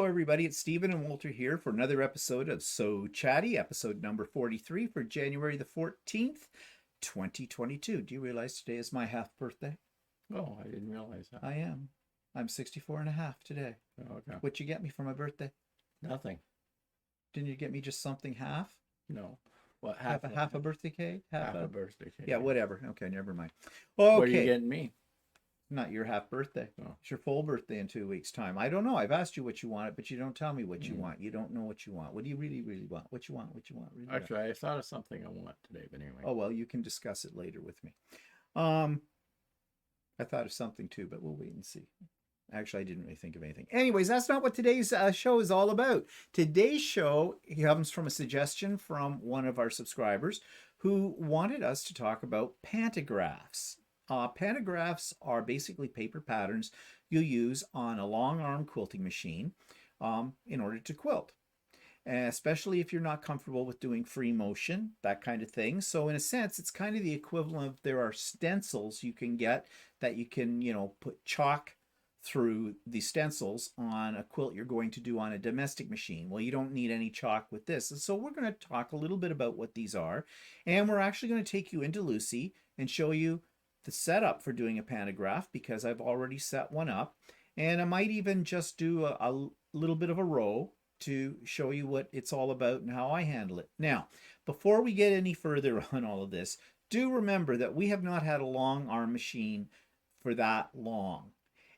Hello everybody, it's Stephen and Walter here for another episode of So Chatty, episode number 43 for January the 14th, 2022. Do you realize today is my half birthday? Oh, I didn't realize that. I am. I'm 64 and a half today. Oh, okay. What'd you get me for my birthday? Nothing. Didn't you get me just something half? No. What, Half a birthday cake? Half a birthday cake. Yeah, whatever. Okay, never mind. Okay. What are you getting me? Not your half birthday. Oh. It's your full birthday in 2 weeks' time. I don't know. I've asked you what you want, but you don't tell me what you want. You don't know what you want. What do you really, really want? What you want? Really Actually, I thought of something I want today, but anyway. Oh, well, you can discuss it later with me. I thought of something too, but we'll wait and see. Actually, I didn't really think of anything. Anyways, that's not what today's show is all about. Today's show comes from a suggestion from one of our subscribers who wanted us to talk about pantographs. Pantographs are basically paper patterns you use on a long arm quilting machine in order to quilt, and especially if you're not comfortable with doing free motion, that kind of thing. So in a sense, it's kind of the equivalent of there are stencils you can get that you can, put chalk through the stencils on a quilt you're going to do on a domestic machine. Well, you don't need any chalk with this. And so we're going to talk a little bit about what these are, and we're actually going to take you into Lucey and show you the setup for doing a pantograph, because I've already set one up, and I might even just do a little bit of a row to show you what it's all about and how I handle it. Now, before we get any further on all of this, do remember that we have not had a long arm machine for that long.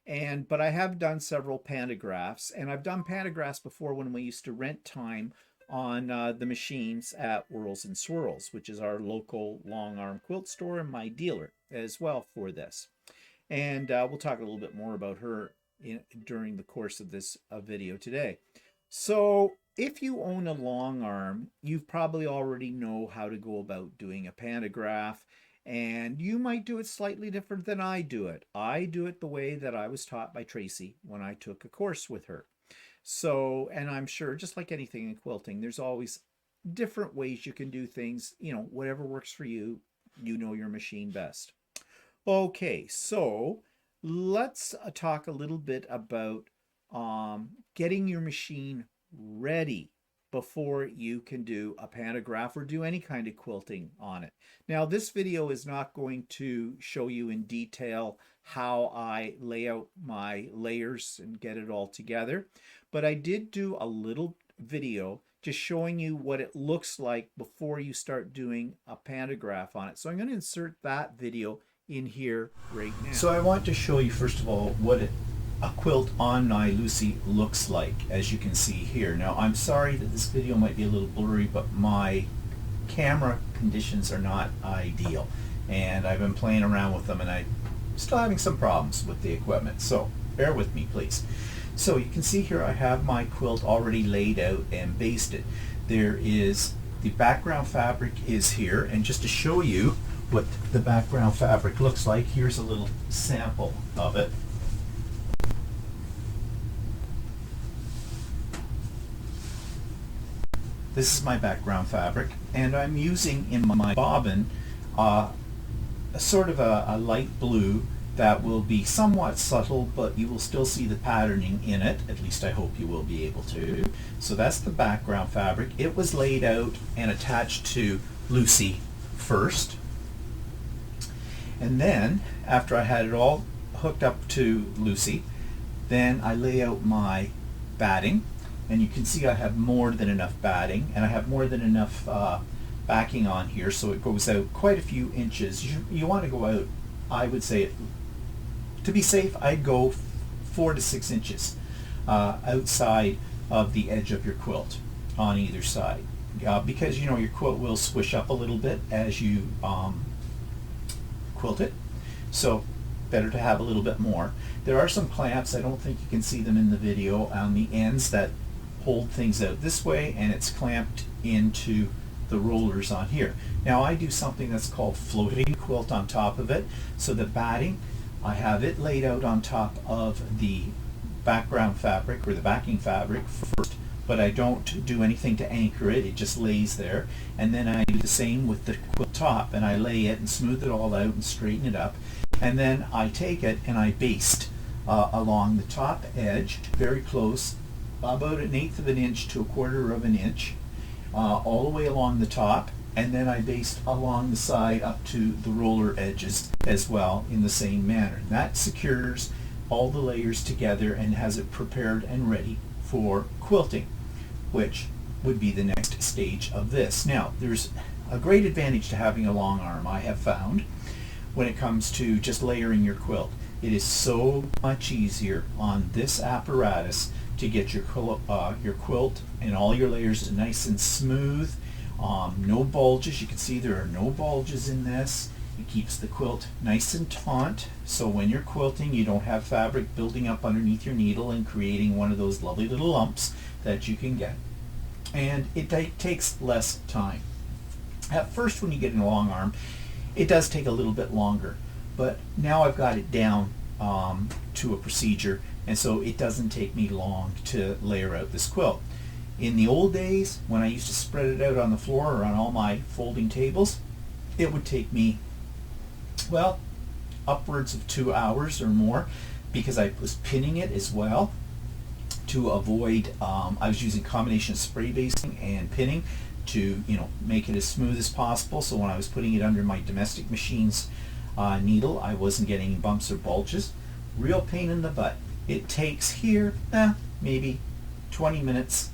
But I have done several pantographs, and I've done pantographs before when we used to rent time on the machines at Whirls and Swirls, which is our local long arm quilt store and my dealer as well for this. And we'll talk a little bit more about her during the course of this video today. So if you own a long arm, you probably already know how to go about doing a pantograph, and you might do it slightly different than I do it. I do it the way that I was taught by Tracy when I took a course with her. So, and I'm sure just like anything in quilting, there's always different ways you can do things, whatever works for you, your machine best. Okay, so let's talk a little bit about getting your machine ready before you can do a pantograph or do any kind of quilting on it. Now, this video is not going to show you in detail how I lay out my layers and get it all together, but I did do a little video just showing you what it looks like before you start doing a pantograph on it. So I'm going to insert that video in here right now. So I want to show you first of all what a quilt on my Lucey looks like, as you can see here. Now, I'm sorry that this video might be a little blurry, but my camera conditions are not ideal, and I've been playing around with them, and I'm still having some problems with the equipment, so bear with me, please. So you can see here I have my quilt already laid out and basted. There is the background fabric is here, and just to show you what the background fabric looks like, here's a little sample of it. This is my background fabric, and I'm using in my bobbin a sort of a light blue that will be somewhat subtle, but you will still see the patterning in it. At least I hope you will be able to. So that's the background fabric. It was laid out and attached to Lucey first. And then, after I had it all hooked up to Lucey, then I lay out my batting. And you can see I have more than enough batting, and I have more than enough backing on here, so it goes out quite a few inches. You want to go out, I would say, to be safe, I'd go 4 to 6 inches outside of the edge of your quilt on either side, because your quilt will swish up a little bit as you quilt it, so better to have a little bit more. There are some clamps, I don't think you can see them in the video, on the ends that hold things out this way, and it's clamped into the rollers on here. Now I do something that's called floating quilt on top of it. So the batting, I have it laid out on top of the background fabric or the backing fabric first, but I don't do anything to anchor it, it just lays there. And then I do the same with the quilt top, and I lay it and smooth it all out and straighten it up. And then I take it and I baste along the top edge, very close about 1/8 of an inch to 1/4 of an inch, all the way along the top, and then I based along the side up to the roller edges as well in the same manner. That secures all the layers together and has it prepared and ready for quilting, which would be the next stage of this. Now, there's a great advantage to having a long arm, I have found, when it comes to just layering your quilt. It is so much easier on this apparatus to get your quilt and all your layers nice and smooth. No bulges. You can see there are no bulges in this. It keeps the quilt nice and taut, so when you're quilting you don't have fabric building up underneath your needle and creating one of those lovely little lumps that you can get. And it takes less time. At first, when you get in a long arm, it does take a little bit longer, but now I've got it down to a procedure, and so it doesn't take me long to layer out this quilt. In the old days, when I used to spread it out on the floor or on all my folding tables, it would take me, well, upwards of 2 hours or more, because I was pinning it as well to avoid, I was using combination of spray basting and pinning to, make it as smooth as possible. So when I was putting it under my domestic machine's needle, I wasn't getting bumps or bulges. Real pain in the butt. It takes here, maybe 20 minutes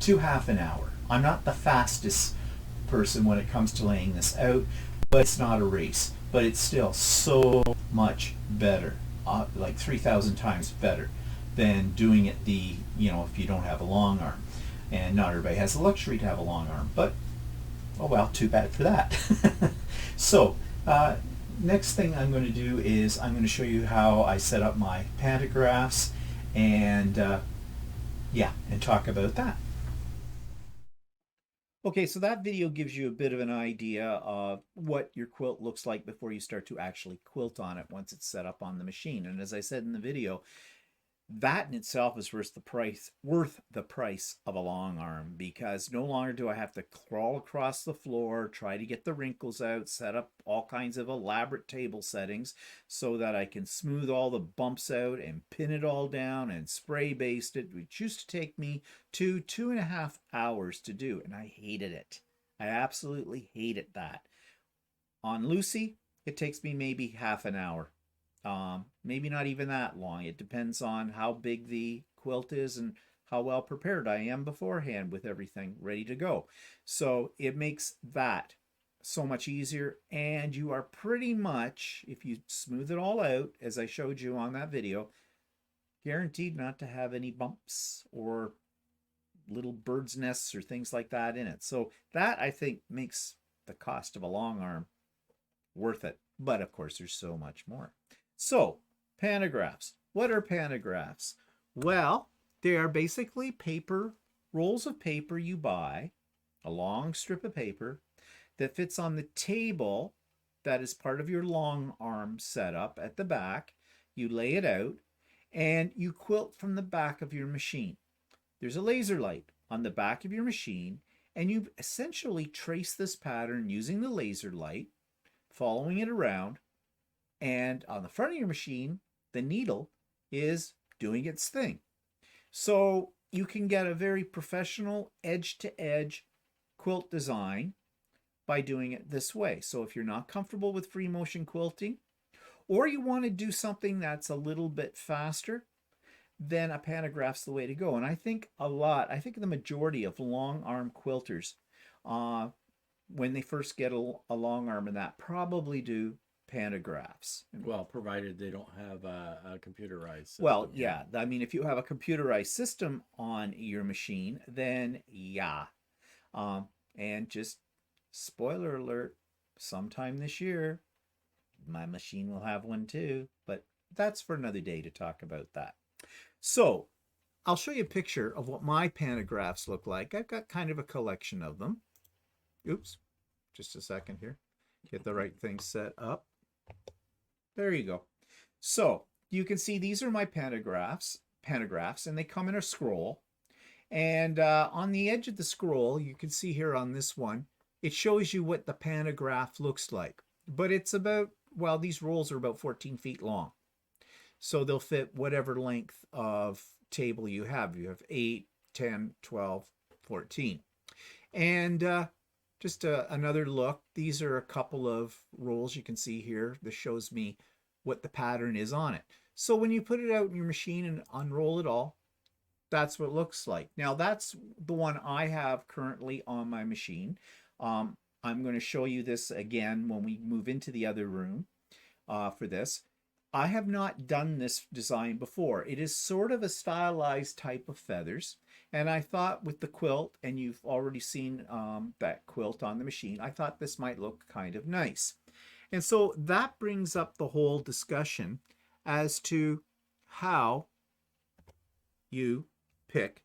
to half an hour. I'm not the fastest person when it comes to laying this out, but it's not a race. But it's still so much better, like 3,000 times better than doing it if you don't have a long arm. And not everybody has the luxury to have a long arm, but oh well, too bad for that. So next thing I'm going to do is I'm going to show you how I set up my pantographs and and talk about that. Okay, so that video gives you a bit of an idea of what your quilt looks like before you start to actually quilt on it once it's set up on the machine. And as I said in the video, that in itself is worth the price of a long arm, because no longer do I have to crawl across the floor, try to get the wrinkles out, set up all kinds of elaborate table settings so that I can smooth all the bumps out and pin it all down and spray baste it, which used to take me 2.5 hours to do, and I hated it. I absolutely hated that. On Lucey, it takes me maybe half an hour. Maybe not even that long. It depends on how big the quilt is and how well prepared I am beforehand with everything ready to go. So it makes that so much easier, and you are pretty much, if you smooth it all out, as I showed you on that video, guaranteed not to have any bumps or little bird's nests or things like that in it. So that, I think, makes the cost of a long arm worth it. But of course, there's so much more. So, pantographs. What are pantographs? Well, they are basically rolls of paper you buy, a long strip of paper that fits on the table that is part of your long arm setup at the back. You lay it out and you quilt from the back of your machine. There's a laser light on the back of your machine, and you essentially trace this pattern using the laser light, following it around. And on the front of your machine, the needle is doing its thing. So you can get a very professional edge-to-edge quilt design by doing it this way. So if you're not comfortable with free motion quilting, or you want to do something that's a little bit faster, then a pantograph's the way to go. And I think the majority of long arm quilters, when they first get a long arm and that, probably do pantographs. Well, provided they don't have a computerized system. Well, yeah. I mean, if you have a computerized system on your machine, then yeah. And just spoiler alert, sometime this year, my machine will have one too. But that's for another day to talk about that. So I'll show you a picture of what my pantographs look like. I've got kind of a collection of them. Oops, just a second here. Get the right thing set up. There you go. So you can see these are my pantographs, and they come in a scroll. And on the edge of the scroll, you can see here on this one, it shows you what the pantograph looks like. But it's about, these rolls are about 14 feet long. So they'll fit whatever length of table you have. You have 8, 10, 12, 14. And just another look. These are a couple of rolls you can see here. This shows me what the pattern is on it. So when you put it out in your machine and unroll it all, that's what it looks like. Now that's the one I have currently on my machine. I'm going to show you this again when we move into the other room for this. I have not done this design before. It is sort of a stylized type of feathers. And I thought with the quilt, and you've already seen that quilt on the machine, I thought this might look kind of nice. And so that brings up the whole discussion as to how you pick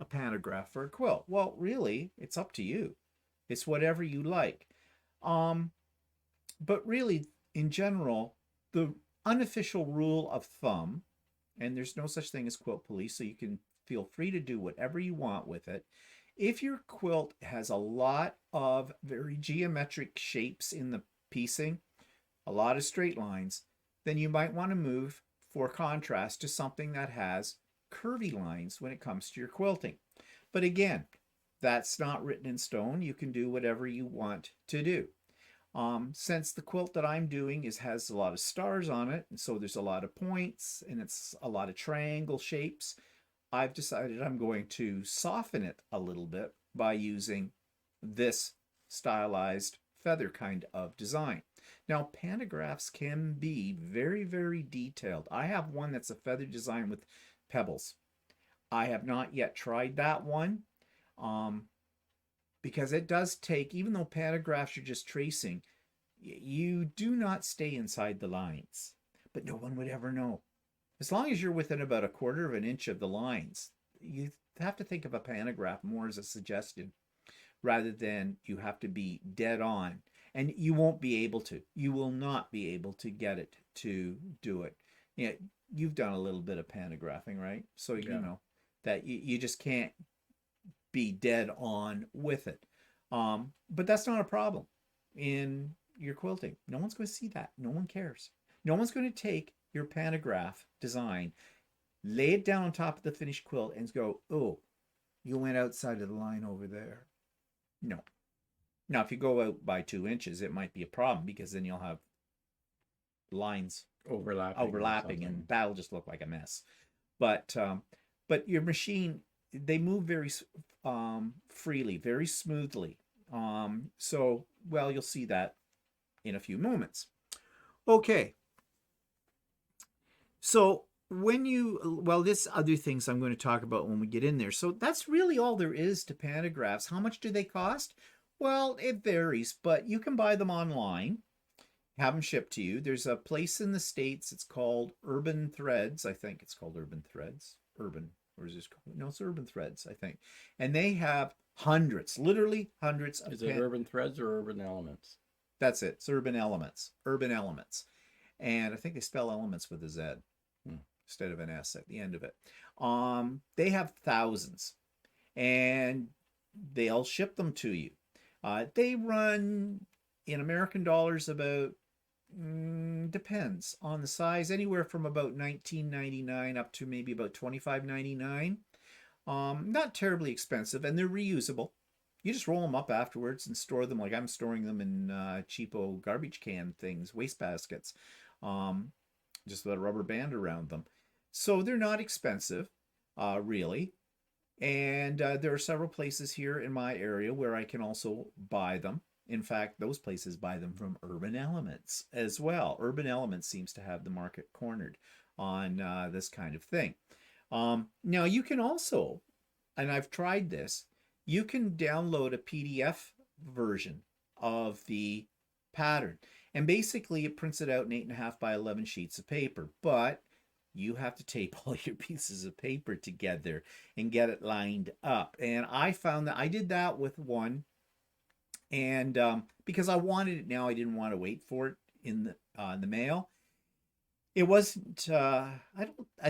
a pantograph for a quilt. Well, really, it's up to you. It's whatever you like. But really, in general, the unofficial rule of thumb, and there's no such thing as quilt police, so you can feel free to do whatever you want with it. If your quilt has a lot of very geometric shapes in the piecing, a lot of straight lines, then you might want to move for contrast to something that has curvy lines when it comes to your quilting. But again, that's not written in stone. You can do whatever you want to do. Since the quilt that I'm doing has a lot of stars on it, and so there's a lot of points, and it's a lot of triangle shapes, I've decided I'm going to soften it a little bit by using this stylized feather kind of design. Now, pantographs can be very, very detailed. I have one that's a feather design with pebbles. I have not yet tried that one because it does take, even though pantographs are just tracing, you do not stay inside the lines, but no one would ever know. As long as you're within about 1/4 of an inch of the lines, you have to think of a pantograph more as a suggestion rather than you have to be dead on. And you won't be able to. You will not be able to get it to do it. Yeah, you've done a little bit of pantographing, right? So you know that you just can't be dead on with it. But that's not a problem in your quilting. No one's going to see that. No one cares. No one's going to take your pantograph design, lay it down on top of the finished quilt and go, oh, you went outside of the line over there. No. Now, if you go out by 2 inches, it might be a problem because then you'll have lines overlapping and that'll just look like a mess. But your machine, they move very freely, very smoothly. So, well, you'll see that in a few moments. Okay. So this other things I'm going to talk about when we get in there. So that's really all there is to pantographs. How much do they cost? Well, it varies, but you can buy them online, have them shipped to you. There's a place in the States, it's called Urban Threads. I think it's called Urban Threads. Urban, or is this called? No, it's Urban Threads, I think. And they have hundreds, literally hundreds of. Is it Urban Threads or Urban Elements? That's it. It's Urban Elements. Urban Elements. And I think they spell elements with a Z instead of an S at the end of it. They have thousands, and they'll ship them to you. They run in American dollars about, depends on the size, anywhere from about $19.99 up to maybe about $25.99. Not terribly expensive, and they're reusable. You just roll them up afterwards and store them like I'm storing them in cheapo garbage can things, waste baskets, just with a rubber band around them. So they're not expensive, really. And there are several places here in my area where I can also buy them. In fact, those places buy them from Urban Elements as well. Urban Elements seems to have the market cornered on this kind of thing. Now, you can also, and I've tried this, you can download a PDF version of the pattern. And basically, it prints it out in 8.5 by 11 sheets of paper. But you have to tape all your pieces of paper together and get it lined up. And I found that I did that with one. And because I wanted it now, I didn't want to wait for it in the mail. It wasn't, I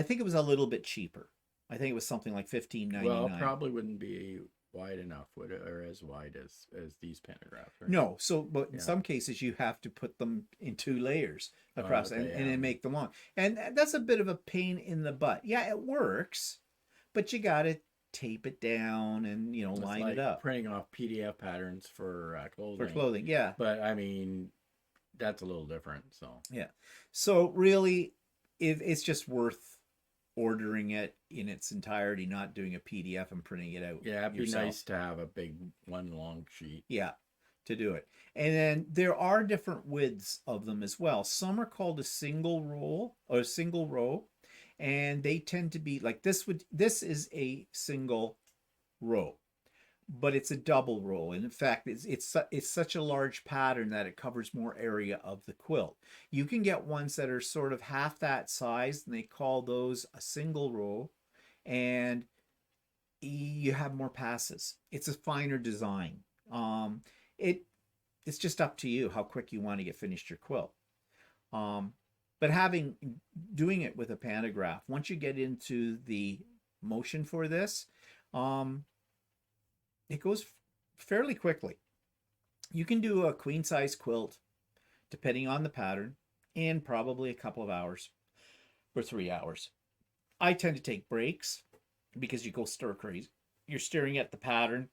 think it was a little bit cheaper. I think it was something like $15.99. Well, it probably wouldn't be wide enough, would it, or as wide as these pantographs? Right? No, but in some cases you have to put them in 2 layers across and then make them long. And that's a bit of a pain in the butt. Yeah, it works. but you got to tape it down and, It's line like it up. printing off PDF patterns for clothing. For clothing, yeah. But I mean, that's a little different. So yeah. So really, it's just worth ordering it in its entirety, not doing a PDF and printing it out. yeah, it'd be yourself. nice to have a big one long sheet. Yeah, to do it. And then there are different widths of them as well. Some are called a single roll or a single row, and they tend to be like this is a single row, but it's a double roll. And in fact, it's such a large pattern that it covers more area of the quilt. You can get ones that are sort of half that size, and they call those a single row, and you have more passes. It's a finer design. It's just up to you how quick you want to get finished your quilt. But doing it with a pantograph, once you get into the motion for this, it goes fairly quickly. You can do a queen size quilt, depending on the pattern, in probably a couple of hours or 3 hours. I tend to take breaks because you go stir crazy. You're staring at the pattern,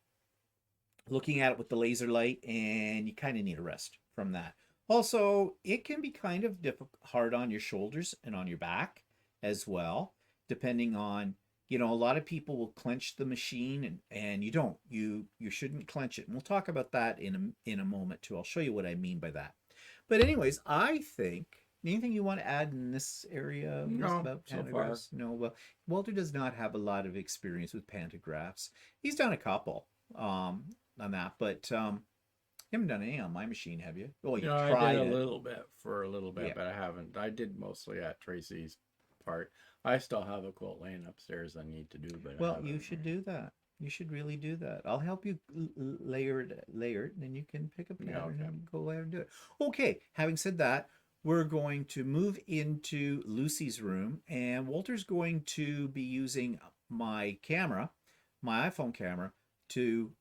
looking at it with the laser light, and you kind of need a rest from that. Also, it can be kind of hard on your shoulders and on your back as well, depending on, a lot of people will clench the machine, and you don't. You shouldn't clench it. And we'll talk about that in a moment too. I'll show you what I mean by that. But anyways, I think, anything you want to add in this area about pantographs? So no, well, Walter does not have a lot of experience with pantographs. He's done a couple on that, but you haven't done any on my machine, have you? Oh, you tried I did it. a little bit, Yeah. but I haven't. I did mostly at Tracy's part. I still have a quilt laying upstairs I need to do, but Well, you should do that. You should really do that. I'll help you layer it, and then you can pick a pattern and go ahead and do it. Okay, having said that, we're going to move into Lucey's room, and Walter's going to be using my camera, my iPhone camera, to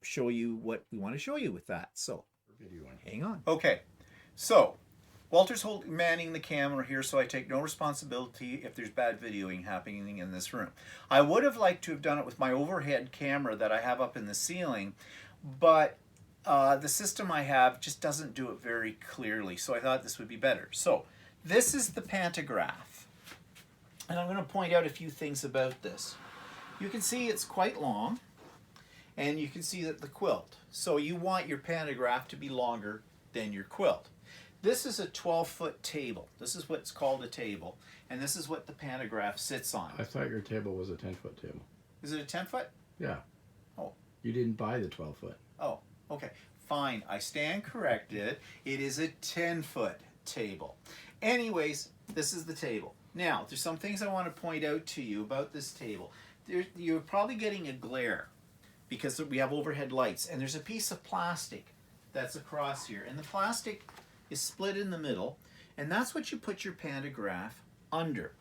show you what we want to show you with that. So, hang on. Okay, so Walter's manning the camera here, so I take no responsibility if there's bad videoing happening in this room. I would have liked to have done it with my overhead camera that I have up in the ceiling, but the system I have just doesn't do it very clearly, so I thought this would be better. So this is the pantograph, and I'm going to point out a few things about this. You can see it's quite long, and you can see that the quilt. So you want your pantograph to be longer than your quilt. This is a 12-foot table. This is what's called a table, and this is what the pantograph sits on. I thought your table was a 10-foot table. Is it a 10-foot? Yeah. Oh. You didn't buy the 12-foot. Oh, okay. Fine. I stand corrected. It is a 10-foot table. Anyways, this is the table. Now, there's some things I want to point out to you about this table. You're probably getting a glare because we have overhead lights, and there's a piece of plastic that's across here, and the plastic is split in the middle, and that's what you put your pantograph under,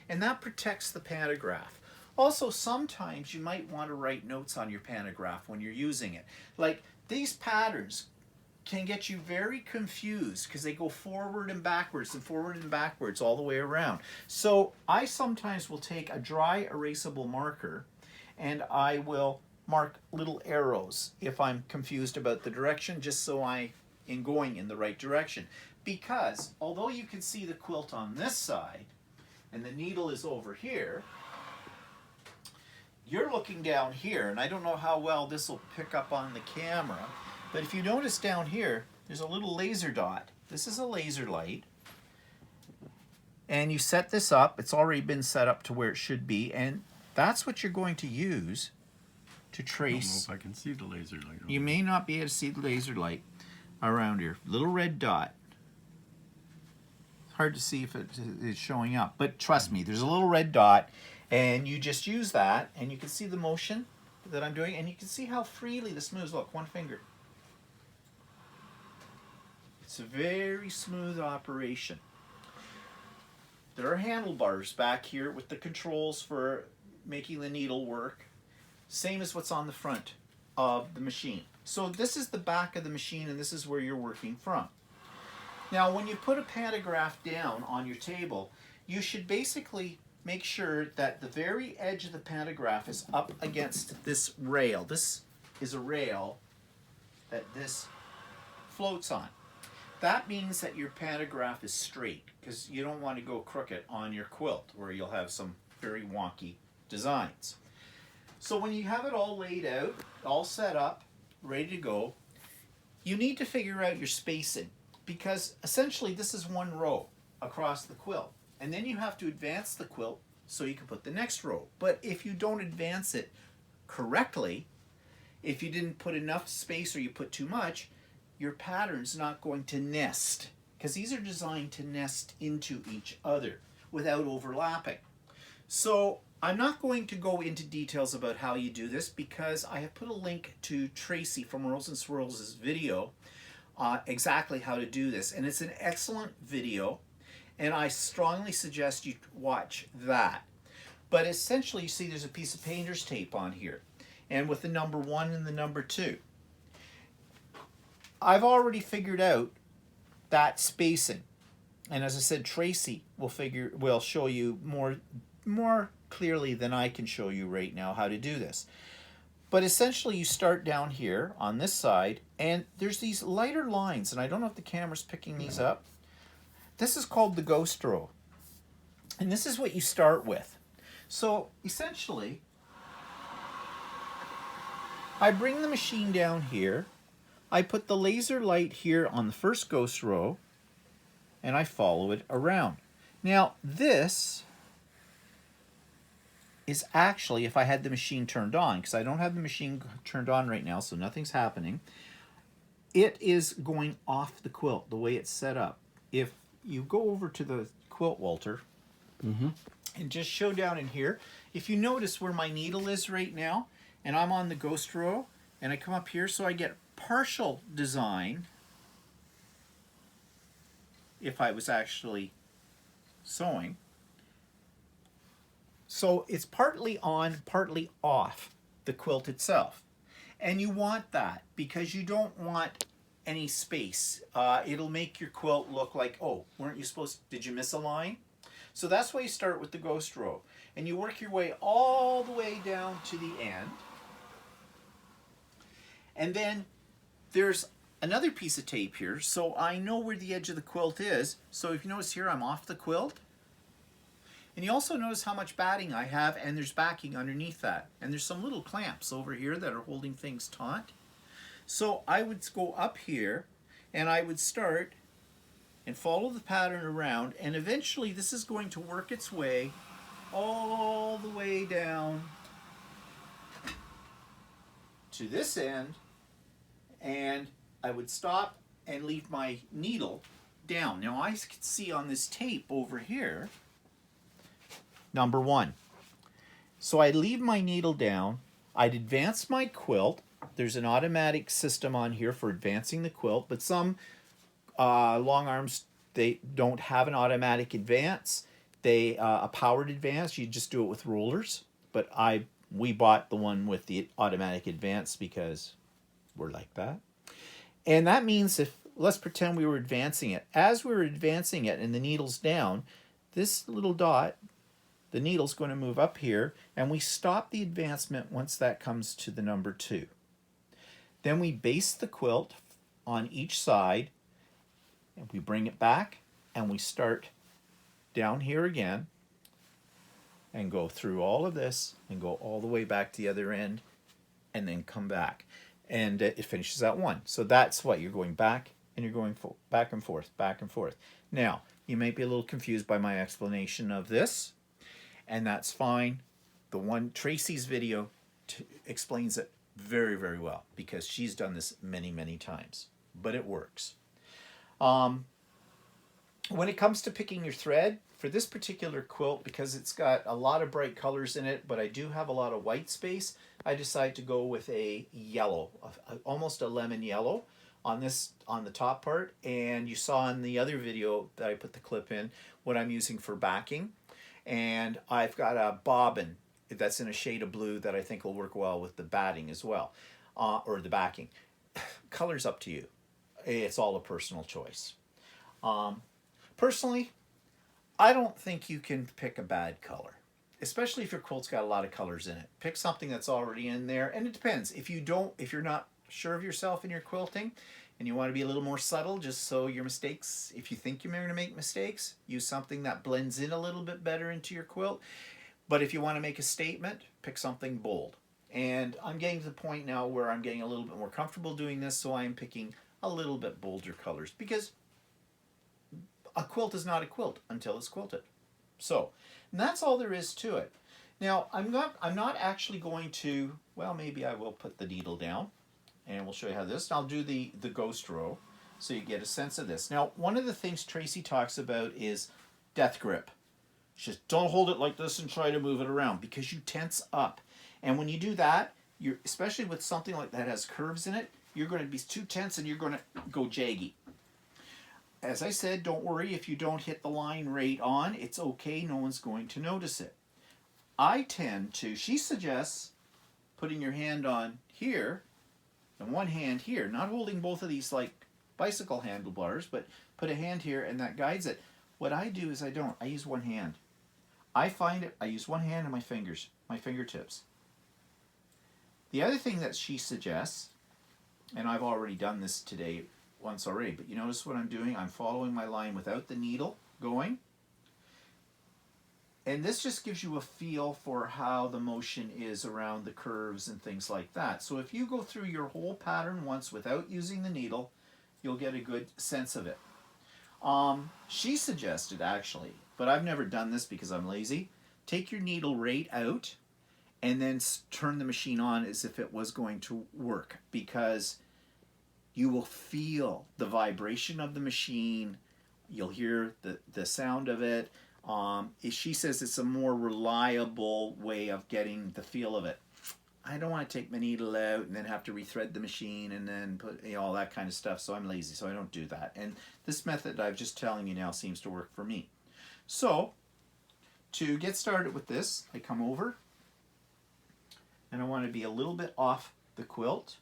and that protects the pantograph. Also, sometimes you might want to write notes on your pantograph when you're using it. Like, these patterns can get you very confused because they go forward and backwards all the way around. So I sometimes will take a dry erasable marker, and I will mark little arrows if I'm confused about the direction, just so I am going in the right direction. Because although you can see the quilt on this side and the needle is over here, you're looking down here, and I don't know how well this will pick up on the camera, but if you notice down here, there's a little laser dot. This is a laser light, and you set this up. It's already been set up to where it should be, and that's what you're going to use to trace. I don't know if I can see the laser light. You may not be able to see the laser light around here. Little red dot. It's hard to see if it is showing up, but trust me, there's a little red dot, and you just use that, and you can see the motion that I'm doing, and you can see how freely this moves. Look, one finger. It's a very smooth operation. There are handlebars back here with the controls for making the needle work. Same as what's on the front of the machine. So this is the back of the machine, and this is where you're working from. Now, when you put a pantograph down on your table, you should basically make sure that the very edge of the pantograph is up against this rail. This is a rail that this floats on. That means that your pantograph is straight, because you don't want to go crooked on your quilt where you'll have some very wonky designs. So when you have it all laid out, all set up, ready to go, you need to figure out your spacing, because essentially this is one row across the quilt. And then you have to advance the quilt so you can put the next row. But if you don't advance it correctly, if you didn't put enough space or you put too much, your pattern's not going to nest, because these are designed to nest into each other without overlapping. So I'm not going to go into details about how you do this, because I have put a link to Tracy from Whirls and Swirls' video exactly how to do this. And it's an excellent video, and I strongly suggest you watch that. But essentially, you see there's a piece of painter's tape on here, and with the number 1 and the number 2. I've already figured out that spacing. And as I said, Tracy will show you more clearly than I can show you right now how to do this. But essentially you start down here on this side, and there's these lighter lines, and I don't know if the camera's picking these up. This is called the ghost row. And this is what you start with. So essentially, I bring the machine down here, I put the laser light here on the first ghost row, and I follow it around. Now this is actually, if I had the machine turned on, because I don't have the machine turned on right now, so nothing's happening, it is going off the quilt the way it's set up. If you go over to the quilt, Walter, and just show down in here, if you notice where my needle is right now, and I'm on the ghost row, and I come up here, so I get partial design if I was actually sewing. So it's partly on, partly off the quilt itself. And you want that because you don't want any space. It'll make your quilt look like, oh, weren't you supposed, did you miss a line? So that's why you start with the ghost row. And you work your way all the way down to the end. And then there's another piece of tape here, so I know where the edge of the quilt is. So if you notice here, I'm off the quilt. And you also notice how much batting I have, and there's backing underneath that. And there's some little clamps over here that are holding things taut. So I would go up here, and I would start and follow the pattern around, and eventually this is going to work its way all the way down to this end, and I would stop and leave my needle down. Now I can see on this tape over here, number 1. So I'd leave my needle down, I'd advance my quilt. There's an automatic system on here for advancing the quilt, but some long arms, they don't have an automatic advance. A powered advance, you just do it with rollers. But we bought the one with the automatic advance because we're like that. And that means let's pretend we were advancing it. As we were advancing it and the needle's down, this little dot, the needle's going to move up here, and we stop the advancement once that comes to the number 2. Then we base the quilt on each side, and we bring it back, and we start down here again, and go through all of this, and go all the way back to the other end, and then come back. And it finishes at 1. So that's what you're going back, and you're going back and forth, back and forth. Now, you might be a little confused by my explanation of this, and that's fine. The one, Tracy's video explains it very, very well, because she's done this many, many times, but it works. When it comes to picking your thread, for this particular quilt, because it's got a lot of bright colors in it, but I do have a lot of white space, I decided to go with a yellow, almost a lemon yellow on the top part. And you saw in the other video that I put the clip in what I'm using for backing. And I've got a bobbin that's in a shade of blue that I think will work well with the batting as well, or the backing. Color's up to you. It's all a personal choice. Personally, I don't think you can pick a bad color, especially if your quilt's got a lot of colors in it. Pick something that's already in there, and it depends. If you're not sure of yourself in your quilting, and you want to be a little more subtle, just so your mistakes, if you think you're going to make mistakes, use something that blends in a little bit better into your quilt. But if you want to make a statement, pick something bold. And I'm getting to the point now where I'm getting a little bit more comfortable doing this, so I'm picking a little bit bolder colors, because a quilt is not a quilt until it's quilted. So, and that's all there is to it. Now, I'm not actually going to, well, maybe I will put the needle down, and we'll show you how this. I'll do the ghost row, so you get a sense of this. Now, one of the things Tracy talks about is death grip. Just don't hold it like this and try to move it around, because you tense up. And when you do that, you're, especially with something like that has curves in it, you're going to be too tense and you're going to go jaggy. As I said, don't worry if you don't hit the line right on. It's okay, no one's going to notice it. I tend to, she suggests putting your hand on here and one hand here, not holding both of these like bicycle handlebars, but put a hand here and that guides it. What I do is I use one hand. I find it, I use one hand and my fingers, my fingertips. The other thing that she suggests, and I've already done this today once already, but you notice what I'm doing? I'm following my line without the needle going. And this just gives you a feel for how the motion is around the curves and things like that. So if you go through your whole pattern once without using the needle, you'll get a good sense of it. She suggested actually, but I've never done this because I'm lazy, take your needle right out and then turn the machine on as if it was going to work, because you will feel the vibration of the machine. You'll hear the sound of it. She says it's a more reliable way of getting the feel of it. I don't want to take my needle out and then have to rethread the machine and then put all that kind of stuff, so I'm lazy, so I don't do that. And this method I'm just telling you now seems to work for me. So, to get started with this, I come over and I want to be a little bit off the quilt.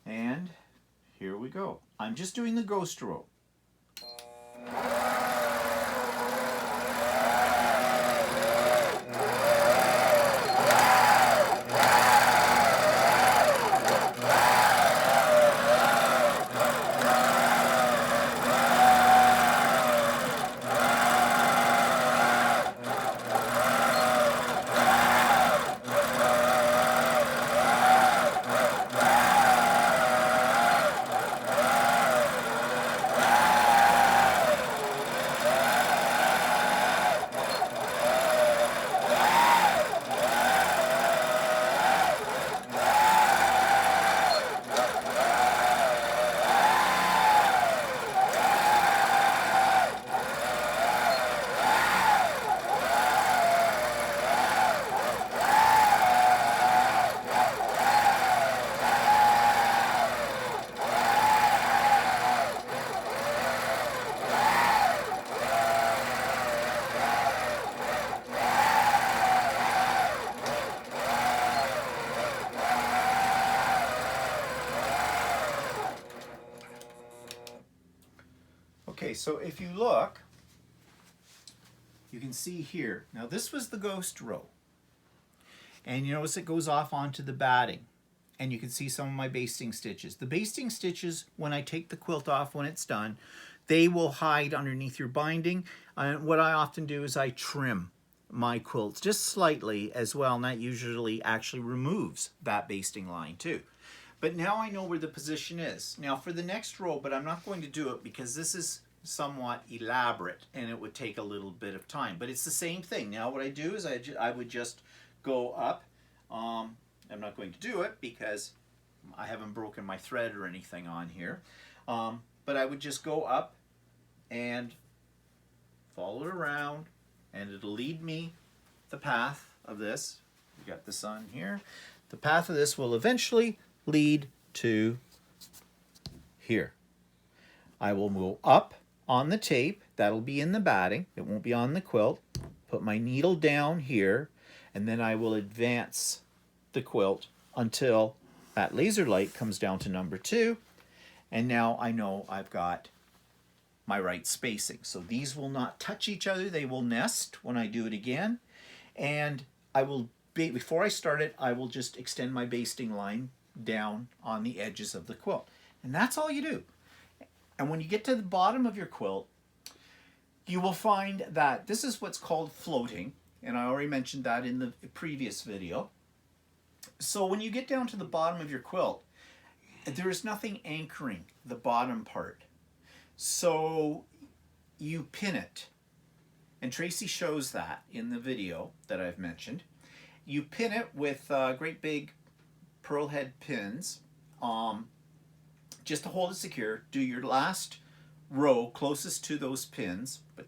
And here we go. I'm just doing the ghost row. Okay, so if you look, you can see here. Now this was the ghost row. And you notice it goes off onto the batting. And you can see some of my basting stitches. The basting stitches, when I take the quilt off when it's done, they will hide underneath your binding. And what I often do is I trim my quilts just slightly as well, and that usually actually removes that basting line too. But now I know where the position is. Now for the next row, but I'm not going to do it because this is somewhat elaborate and it would take a little bit of time. But it's the same thing. Now what I do is I would just go up. I'm not going to do it because I haven't broken my thread or anything on here. But I would just go up and follow it around, and it'll lead me the path of this. We got this on here. The path of this will eventually lead to here. I will go up on the tape. That'll be in the batting. It won't be on the quilt. Put my needle down here, and then I will advance the quilt until that laser light comes down to number 2. And now I know I've got my right spacing. So these will not touch each other. They will nest when I do it again. And I will, before I start it, I will just extend my basting line down on the edges of the quilt. And that's all you do. And when you get to the bottom of your quilt, you will find that this is what's called floating. And I already mentioned that in the previous video. So when you get down to the bottom of your quilt, there is nothing anchoring the bottom part. So you pin it. And Tracy shows that in the video that I've mentioned. You pin it with great big pearl head pins just to hold it secure. Do your last row closest to those pins, but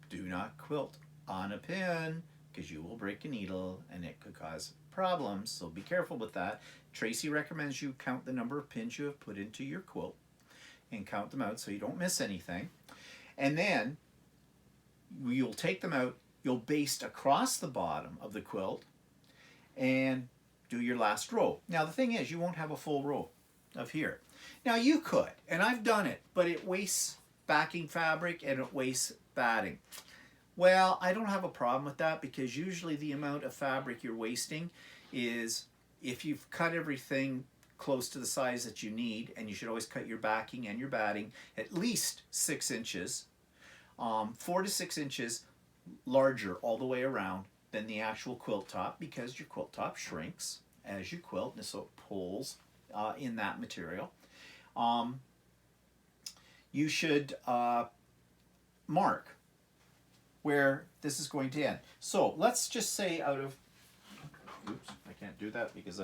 do not quilt on a pin because you will break a needle and it could cause problems. So be careful with that. Tracy recommends you count the number of pins you have put into your quilt and count them out so you don't miss anything. And then you'll take them out, you'll baste across the bottom of the quilt and do your last row. Now the thing is, you won't have a full row of here. Now you could, and I've done it, but it wastes backing fabric and it wastes batting. Well, I don't have a problem with that because usually the amount of fabric you're wasting is, if you've cut everything close to the size that you need, and you should always cut your backing and your batting at least 6 inches, 4 to 6 inches larger all the way around than the actual quilt top, because your quilt top shrinks as you quilt, and so it pulls in that material. You should mark where this is going to end. So let's just say out of, oops, I can't do that because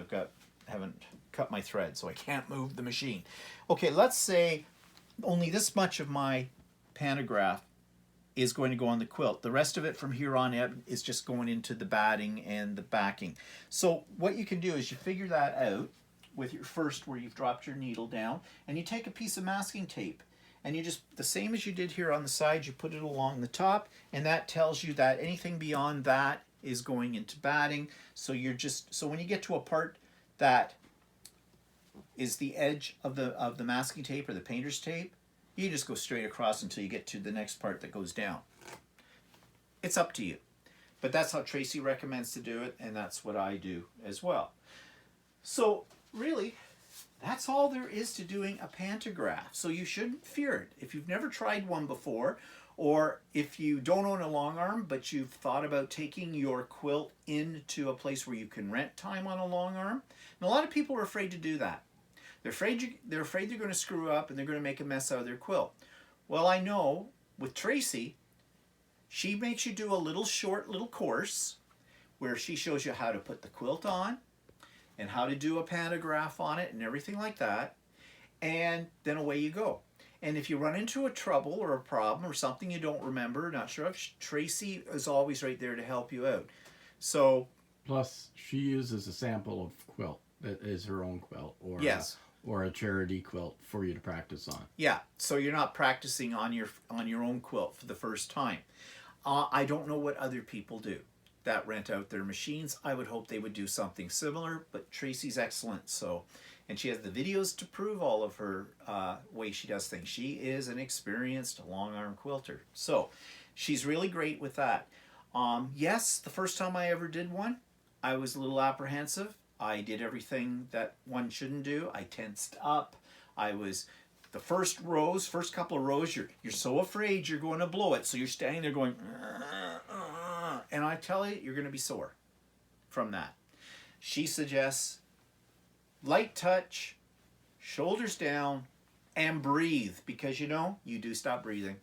haven't cut my thread, so I can't move the machine. Okay, let's say only this much of my pantograph is going to go on the quilt. The rest of it from here on out is just going into the batting and the backing. So what you can do is you figure that out with your first, where you've dropped your needle down, and you take a piece of masking tape and you just, the same as you did here on the side, you put it along the top, and that tells you that anything beyond that is going into batting. So you're just, so when you get to a part that is the edge of the masking tape or the painter's tape, you just go straight across until you get to the next part that goes down. It's up to you. But that's how Tracy recommends to do it, and that's what I do as well. So really, that's all there is to doing a pantograph. So you shouldn't fear it. If you've never tried one before, or if you don't own a long arm, but you've thought about taking your quilt into a place where you can rent time on a long arm, and a lot of people are afraid to do that. They're afraid they're going to screw up and they're going to make a mess out of their quilt. Well, I know with Tracy, she makes you do a short little course where she shows you how to put the quilt on and how to do a pantograph on it and everything like that. And then away you go. And if you run into a trouble or a problem or something you don't remember, not sure if, Tracy is always right there to help you out. So, plus she uses a sample of quilt that is her own quilt, or yes, or a charity quilt for you to practice on. Yeah, so you're not practicing on your own quilt for the first time. I don't know what other people do that rent out their machines. I would hope they would do something similar, but Tracy's excellent. So, and she has the videos to prove all of her way she does things. She is an experienced long arm quilter. So she's really great with that. Yes, the first time I ever did one, I was a little apprehensive. I did everything that one shouldn't do. I tensed up. The first couple of rows, you're so afraid you're going to blow it. So you're standing there going, and I tell you, you're going to be sore from that. She suggests light touch, shoulders down, and breathe, because you do stop breathing.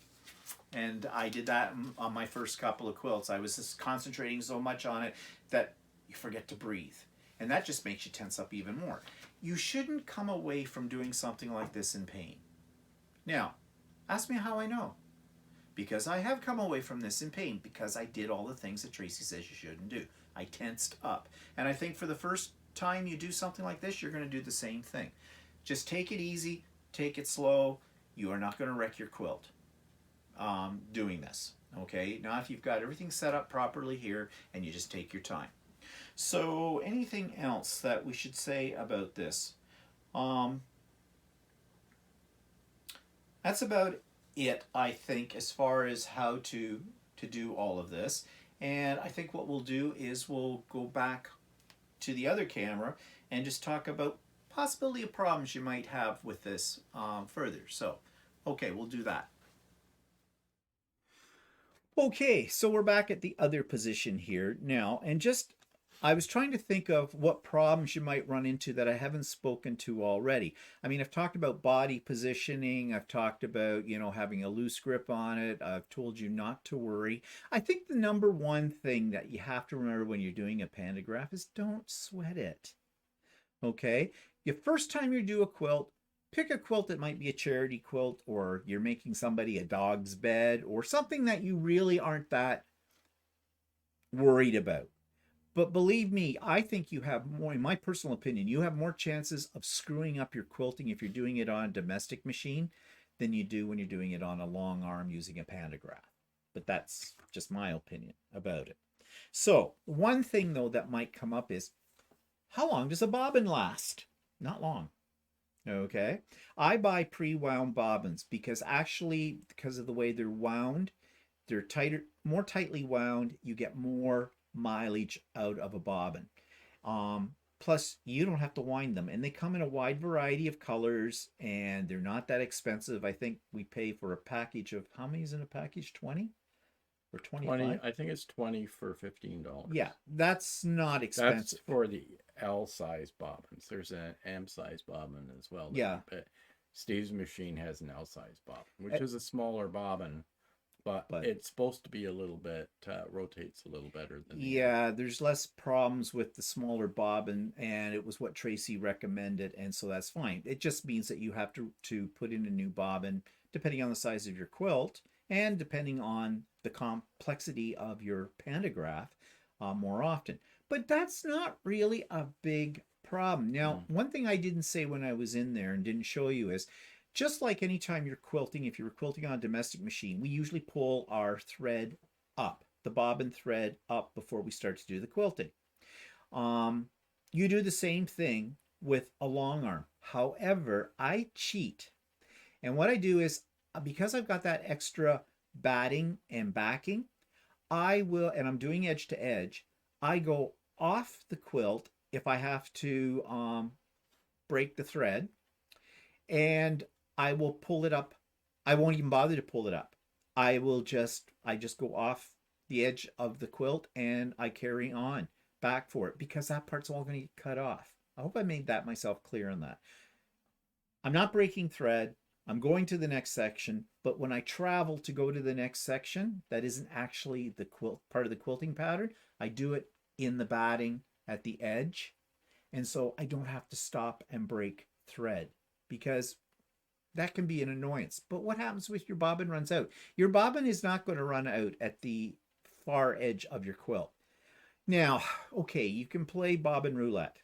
And I did that on my first couple of quilts. I was just concentrating so much on it that you forget to breathe. And that just makes you tense up even more. You shouldn't come away from doing something like this in pain. Now, ask me how I know. Because I have come away from this in pain, because I did all the things that Tracy says you shouldn't do. I tensed up. And I think for the first time you do something like this, you're going to do the same thing. Just take it easy, take it slow. You are not going to wreck your quilt doing this. Okay? Now, if you've got everything set up properly here, and you just take your time. So, anything else that we should say about this? That's about it, I think, as far as how to do all of this. And I think what we'll do is we'll go back to the other camera and just talk about possibility of problems you might have with this further. So, okay, we'll do that. Okay, so we're back at the other position here now, and just I was trying to think of what problems you might run into that I haven't spoken to already. I mean, I've talked about body positioning. I've talked about, you know, having a loose grip on it. I've told you not to worry. I think the number one thing that you have to remember when you're doing a pantograph is don't sweat it. Okay? The first time you do a quilt, pick a quilt that might be a charity quilt, or you're making somebody a dog's bed, or something that you really aren't that worried about. But believe me, I think you have more, in my personal opinion, you have more chances of screwing up your quilting if you're doing it on a domestic machine than you do when you're doing it on a long arm using a pantograph. But that's just my opinion about it. So one thing though that might come up is, how long does a bobbin last? Not long. Okay. I buy pre-wound bobbins because actually, because of the way they're wound, they're tighter, more tightly wound. You get more mileage out of a bobbin. Plus, you don't have to wind them, and they come in a wide variety of colors, and they're not that expensive. I think we pay for a package of, how many is in a package? 20 or 25? 20, I think it's 20 for $15. Yeah, that's not expensive. That's for the L size bobbins. There's an M size bobbin as well. Yeah. But Steve's machine has an L size bobbin, which is a smaller bobbin, but it's supposed to be a little bit, rotates a little better than yeah, there's less problems with the smaller bobbin, and it was what Tracy recommended, and so that's fine. It just means that you have to put in a new bobbin depending on the size of your quilt and depending on the complexity of your pantograph more often. But that's not really a big problem. Now, one thing I didn't say when I was in there and didn't show you is, just like anytime you're quilting, if you're quilting on a domestic machine, we usually pull our thread up, the bobbin thread up before we start to do the quilting. You do the same thing with a long arm. However, I cheat. And what I do is, because I've got that extra batting and backing, I will, and I'm doing edge to edge, I go off the quilt if I have to break the thread, and I will pull it up. I won't even bother to pull it up. I just go off the edge of the quilt and I carry on back for it, because that part's all going to get cut off. I hope I made that myself clear on that. I'm not breaking thread. I'm going to the next section, but when I travel to go to the next section, that isn't actually the quilt part of the quilting pattern. I do it in the batting at the edge, and so I don't have to stop and break thread, because that can be an annoyance. But what happens if your bobbin runs out? Your bobbin is not going to run out at the far edge of your quilt. Now, okay, you can play bobbin roulette.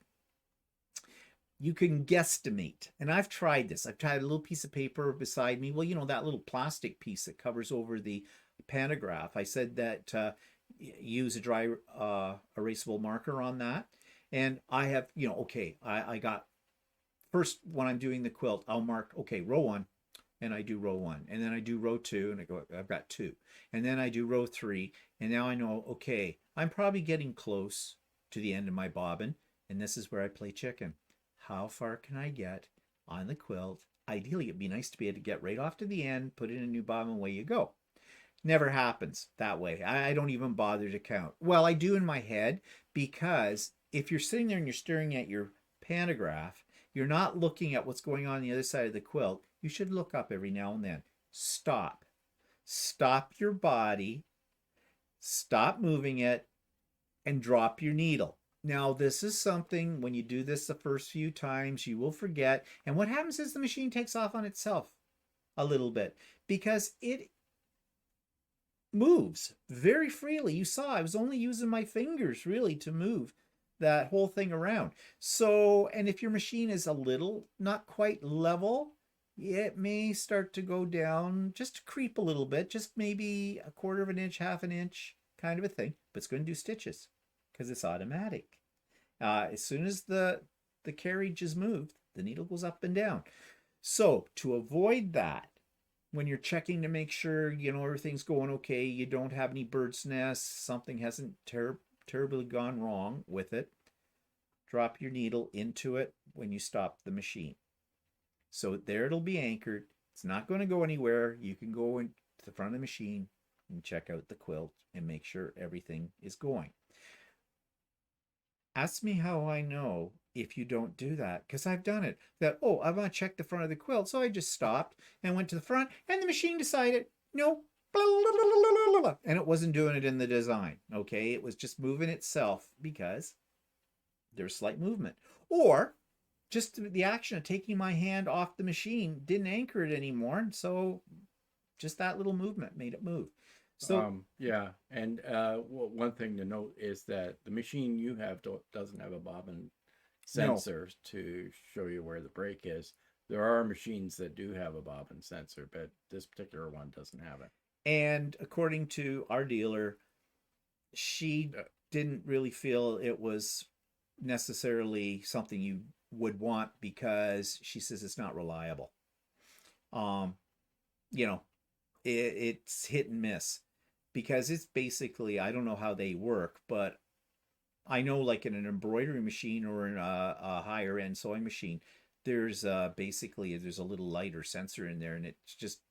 You can guesstimate, and I've tried this. I've tried a little piece of paper beside me. Well, you know, that little plastic piece that covers over the pantograph. I said that use a dry erasable marker on that. And I have, you know, okay, I got, first when I'm doing the quilt, I'll mark, okay, row 1, and I do row 1. And then I do row 2, and I go, I've got 2. And then I do row 3, and now I know, okay, I'm probably getting close to the end of my bobbin, and this is where I play chicken. How far can I get on the quilt? Ideally, it'd be nice to be able to get right off to the end, put in a new bobbin, away you go. Never happens that way. I don't even bother to count. Well, I do in my head, because if you're sitting there and you're staring at your pantograph, you're not looking at what's going on the other side of the quilt. You should look up every now and then. Stop. Stop your body. Stop moving it, and drop your needle. Now, this is something, when you do this the first few times, you will forget. And what happens is the machine takes off on itself a little bit, because it moves very freely. You saw I was only using my fingers really to move that whole thing around. So, and if your machine is a little not quite level, it may start to go down, just to creep a little bit, just maybe a quarter of an inch, half an inch kind of a thing, but it's going to do stitches because it's automatic. As soon as the carriage is moved, the needle goes up and down. So to avoid that, when you're checking to make sure, you know, everything's going okay, you don't have any bird's nests, something hasn't terribly gone wrong with it, drop your needle into it when you stop the machine. So there it'll be anchored. It's not going to go anywhere. You can go into the front of the machine and check out the quilt and make sure everything is going. Ask me how I know if you don't do that, because I've done it. That, oh, I want to check the front of the quilt. So I just stopped and went to the front, and the machine decided, no, and it wasn't doing it in the design. Okay, it was just moving itself because there's slight movement. Or just the action of taking my hand off the machine didn't anchor it anymore. So just that little movement made it move. So yeah, and one thing to note is that the machine you have doesn't have a bobbin sensor to show you where the break is. There are machines that do have a bobbin sensor, but this particular one doesn't have it. And according to our dealer, she didn't really feel it was necessarily something you would want, because she says it's not reliable. You know, it's hit and miss, because it's basically, I don't know how they work, but I know like in an embroidery machine or in a higher end sewing machine, there's basically there's a little light or sensor in there, and it's just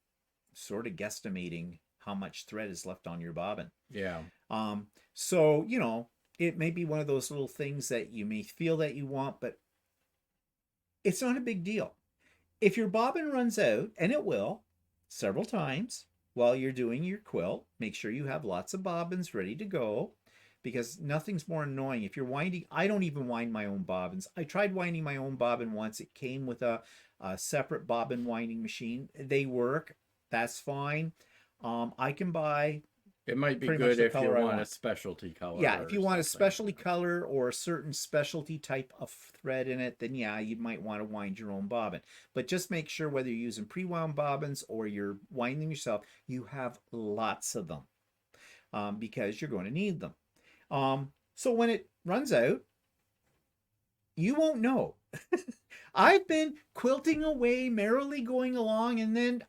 sort of guesstimating how much thread is left on your bobbin. Yeah. So, you know, it may be one of those little things that you may feel that you want, but it's not a big deal. If your bobbin runs out, and it will several times while you're doing your quilt, make sure you have lots of bobbins ready to go, because nothing's more annoying. If you're winding, I don't even wind my own bobbins. I tried winding my own bobbin once. It came with a separate bobbin winding machine. They work. That's fine. I can buy. It might be good if you want a specialty color. Yeah, if you want a specialty color or a certain specialty type of thread in it, then yeah, you might want to wind your own bobbin. But just make sure, whether you're using pre-wound bobbins or you're winding yourself, you have lots of them, because you're going to need them. So when it runs out, you won't know. I've been quilting away, merrily going along, and then,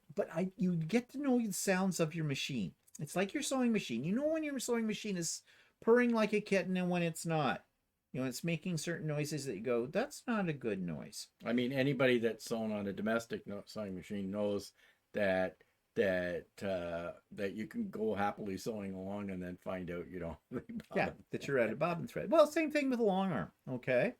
you get to know the sounds of your machine. It's like your sewing machine. You know when your sewing machine is purring like a kitten and when it's not. You know, it's making certain noises that you go, that's not a good noise. I mean, anybody that's sewn on a domestic sewing machine knows that you can go happily sewing along and then find out you don't really that you're out of bobbin thread. Well, same thing with a long arm. Okay.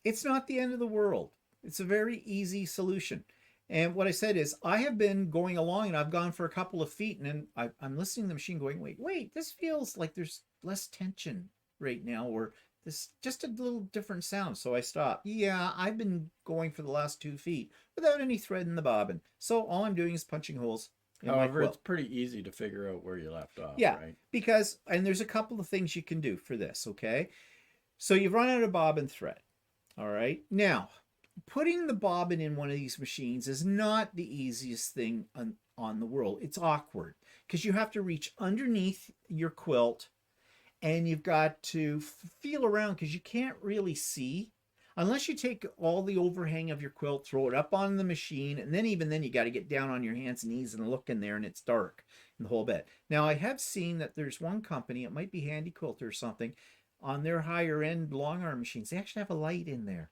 It's not the end of the world. It's a very easy solution. And what I said is, I have been going along and I've gone for a couple of feet, and then I'm listening to the machine going, wait, this feels like there's less tension right now, or this just a little different sound. So I stopped. Yeah, I've been going for the last 2 feet without any thread in the bobbin. So all I'm doing is punching holes. However, it's pretty easy to figure out where you left off. Yeah, right? Because, and there's a couple of things you can do for this, okay? So you've run out of bobbin thread. All right. Now, putting the bobbin in one of these machines is not the easiest thing on the world. It's awkward because you have to reach underneath your quilt and you've got to feel around, because you can't really see unless you take all the overhang of your quilt, throw it up on the machine, and then even then you got to get down on your hands and knees and look in there, and it's dark in the whole bit. Now, I have seen that there's one company, it might be Handy Quilter or something, on their higher end long arm machines, they actually have a light in there.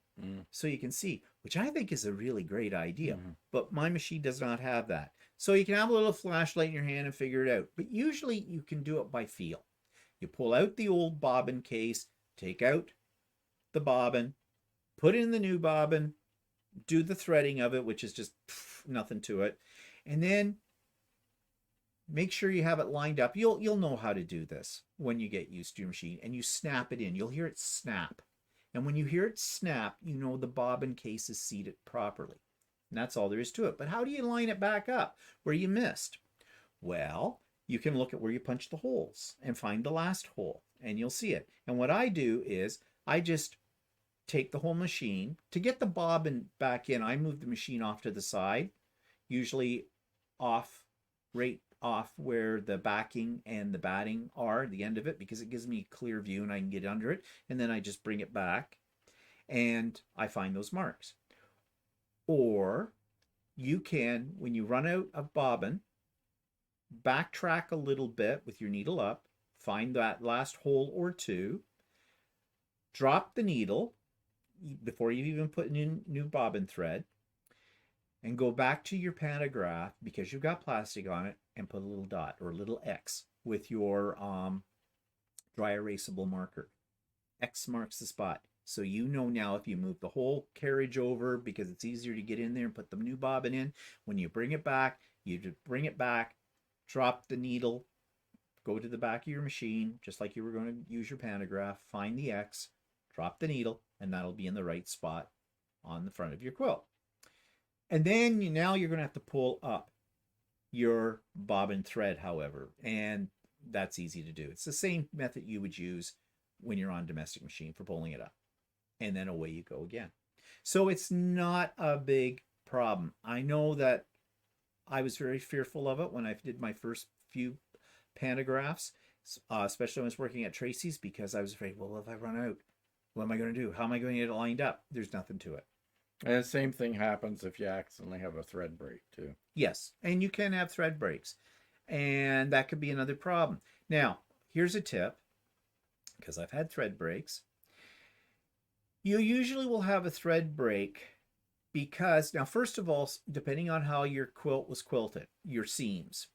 So you can see, which I think is a really great idea. But my machine does not have that. So you can have a little flashlight in your hand and figure it out. But usually you can do it by feel. You pull out the old bobbin case, take out the bobbin, put in the new bobbin, do the threading of it, which is just nothing to it. And then make sure you have it lined up. You'll know how to do this when you get used to your machine, and you snap it in. You'll hear it snap. And when you hear it snap, you know the bobbin case is seated properly. And that's all there is to it. But how do you line it back up where you missed? Well, you can look at where you punched the holes and find the last hole, and you'll see it. And what I do is I just take the whole machine. To get the bobbin back in, I move the machine off to the side, usually right off where the backing and the batting are, the end of it, because it gives me a clear view and I can get under it. And then I just bring it back and I find those marks. Or you can, when you run out of bobbin, backtrack a little bit with your needle up, find that last hole or two, drop the needle before you even put in new bobbin thread, and go back to your pantograph because you've got plastic on it and put a little dot or a little X with your dry erasable marker. X marks the spot. So you know now if you move the whole carriage over because it's easier to get in there and put the new bobbin in, when you bring it back, you just bring it back, drop the needle, go to the back of your machine, just like you were going to use your pantograph, find the X, drop the needle, and that'll be in the right spot on the front of your quilt. And then now you're going to have to pull up your bobbin thread, however, and that's easy to do. It's the same method you would use when you're on domestic machine for pulling it up. And then away you go again. So it's not a big problem. I know that I was very fearful of it when I did my first few pantographs, especially when I was working at Tracy's, because I was afraid, well, if I run out, what am I going to do? How am I going to get it lined up? There's nothing to it. And the same thing happens if you accidentally have a thread break too. Yes, and you can have thread breaks, and that could be another problem. Now, here's a tip, because I've had thread breaks. You usually will have a thread break because, now first of all, depending on how your quilt was quilted, your seams,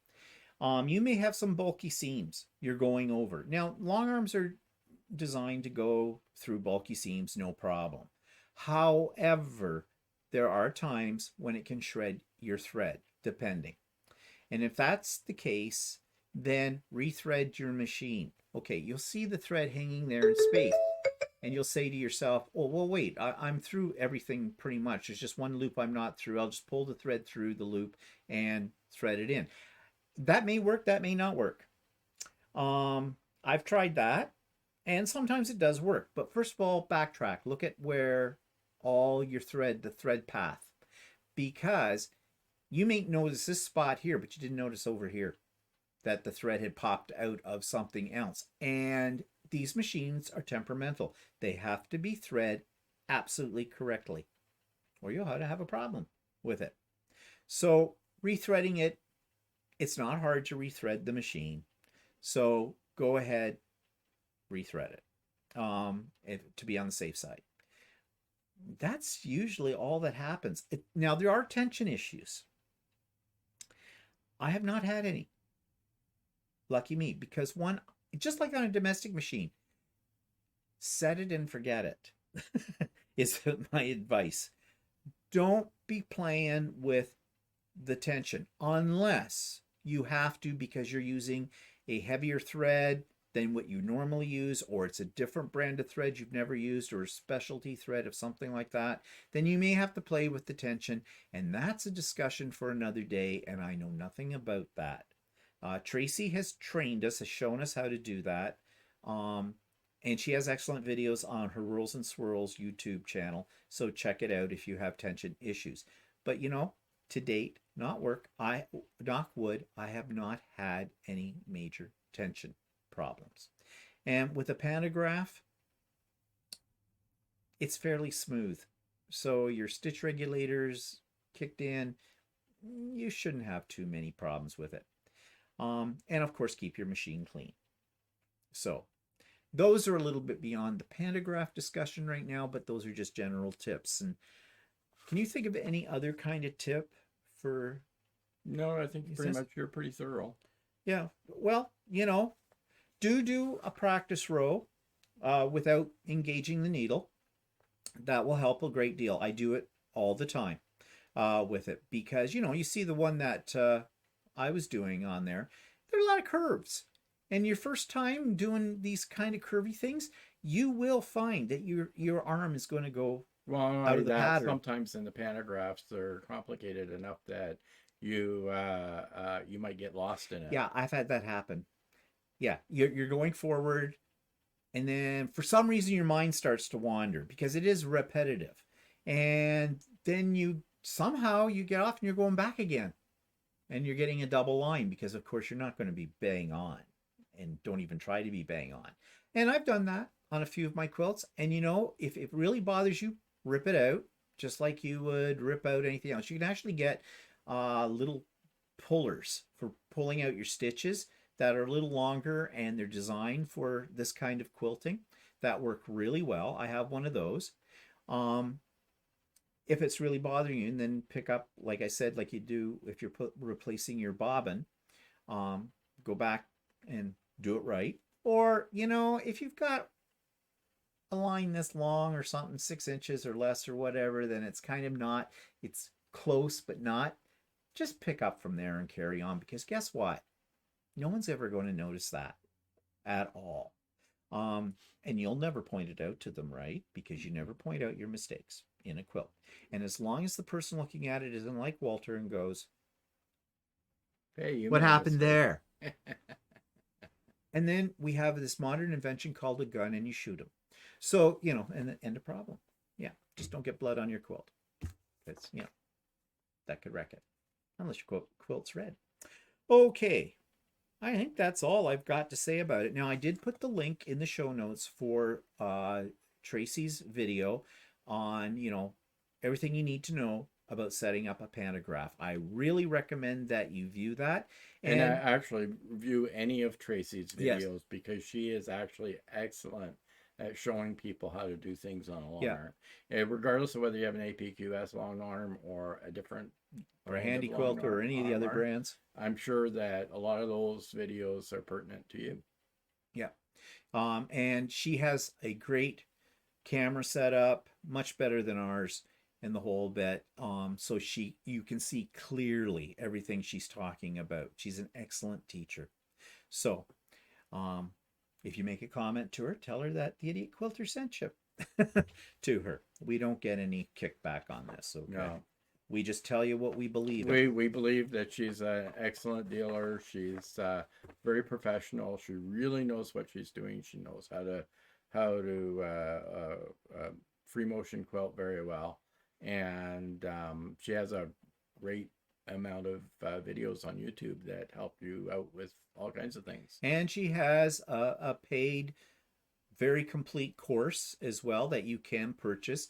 you may have some bulky seams you're going over. Now, long arms are designed to go through bulky seams, no problem. However, there are times when it can shred your thread, depending. And if that's the case, then rethread your machine. Okay, you'll see the thread hanging there in space, and you'll say to yourself, oh, well, wait, I'm through everything pretty much. There's just one loop I'm not through. I'll just pull the thread through the loop and thread it in. That may work, that may not work. I've tried that, and sometimes it does work. But first of all, backtrack. Look at where all your thread, the thread path, because you may notice this spot here, but you didn't notice over here that the thread had popped out of something else. And these machines are temperamental. They have to be thread absolutely correctly, or you'll have a problem with it. So rethreading it, it's not hard to rethread the machine. So go ahead, rethread it to be on the safe side. That's usually all that happens. Now, there are tension issues. I have not had any. Lucky me, because one, just like on a domestic machine, set it and forget it is my advice. Don't be playing with the tension unless you have to, because you're using a heavier thread than what you normally use, or it's a different brand of thread you've never used, or a specialty thread of something like that. Then you may have to play with the tension, and that's a discussion for another day, and I know nothing about that. Tracy has trained us, has shown us how to do that. And she has excellent videos on her Whirls and Swirls YouTube channel. So check it out if you have tension issues. But you know, to date, knock wood, I have not had any major tension problems. And with a pantograph, it's fairly smooth. So your stitch regulators kicked in, you shouldn't have too many problems with it. And of course, keep your machine clean. So those are a little bit beyond the pantograph discussion right now, but those are just general tips. And can you think of any other kind of tip for? No, I think pretty much you're pretty thorough. Yeah. Well, you know, do a practice row without engaging the needle. That will help a great deal. I do it all the time with it because, you know, you see the one that I was doing on there. There are a lot of curves. And your first time doing these kind of curvy things, you will find that your arm is going to go out of the pattern. Sometimes in the pantographs, they're complicated enough that you might get lost in it. Yeah, I've had that happen. Yeah, you're going forward, and then for some reason your mind starts to wander because it is repetitive. And then you get off and you're going back again. And you're getting a double line because, of course, you're not going to be bang on. And don't even try to be bang on. And I've done that on a few of my quilts. And, you know, if it really bothers you, rip it out just like you would rip out anything else. You can actually get little pullers for pulling out your stitches that are a little longer, and they're designed for this kind of quilting that work really well. I have one of those. If it's really bothering you, then pick up, like I said, like you do if you're replacing your bobbin, go back and do it right. Or, you know, if you've got a line this long or something, 6 inches or less or whatever, then it's kind of not, it's close but not. Just pick up from there and carry on, because guess what? No one's ever going to notice that at all. And you'll never point it out to them, right? Because you never point out your mistakes in a quilt. And as long as the person looking at it isn't like Walter and goes, Hey, you what made a happened mistake." there? And then we have this modern invention called a gun, and you shoot them. So, you know, and end of problem. Yeah, just don't get blood on your quilt. It's, you know, that could wreck it. Unless your quilt's red. Okay, I think that's all I've got to say about it. Now, I did put the link in the show notes for Tracy's video on, you know, everything you need to know about setting up a pantograph. I really recommend that you view that. And I actually view any of Tracy's videos, Yes. because she is actually excellent at showing people how to do things on a long Yeah. arm. And regardless of whether you have an APQS long arm or a different or a brand handy of quilt long or any of the arm other arm, brands. I'm sure that a lot of those videos are pertinent to you. Yeah. And she has a great camera setup, much better than ours in the whole bit. So you can see clearly everything she's talking about. She's an excellent teacher. So, if you make a comment to her, tell her that the Idiot Quilter sent you to her. We don't get any kickback on this. Okay. No. We just tell you what we believe in. We believe that she's an excellent dealer. She's very professional. She really knows what she's doing. She knows how to free motion quilt very well, and she has a great amount of videos on YouTube that help you out with all kinds of things. And she has a paid, very complete course as well that you can purchase.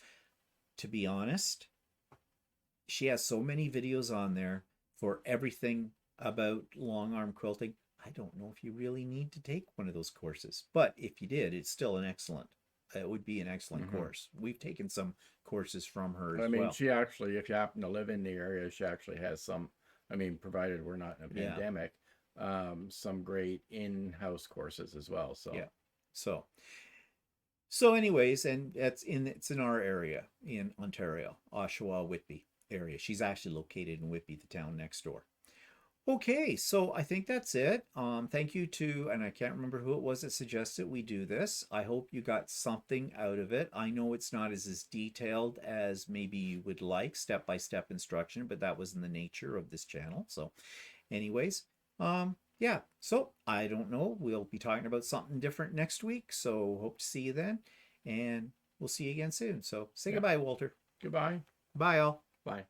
To be honest, she has so many videos on there for everything about long arm quilting. I don't know if you really need to take one of those courses, but if you did, it's still it would be an excellent course. We've taken some courses from her as well. She actually, if you happen to live in the area, she actually has some, provided we're not in a pandemic, some great in-house courses as well. So, yeah. So anyways, and it's in our area in Ontario, Oshawa, Whitby area. She's actually located in Whitby, the town next door. Okay, so I think that's it. Thank you to, and I can't remember who it was that suggested we do this. I hope you got something out of it. I know it's not as detailed as maybe you would like, step-by-step instruction, but that was in the nature of this channel. So anyways, yeah, so I don't know. We'll be talking about something different next week. So hope to see you then, and we'll see you again soon. So say goodbye, Walter. Goodbye. Bye, all. Bye.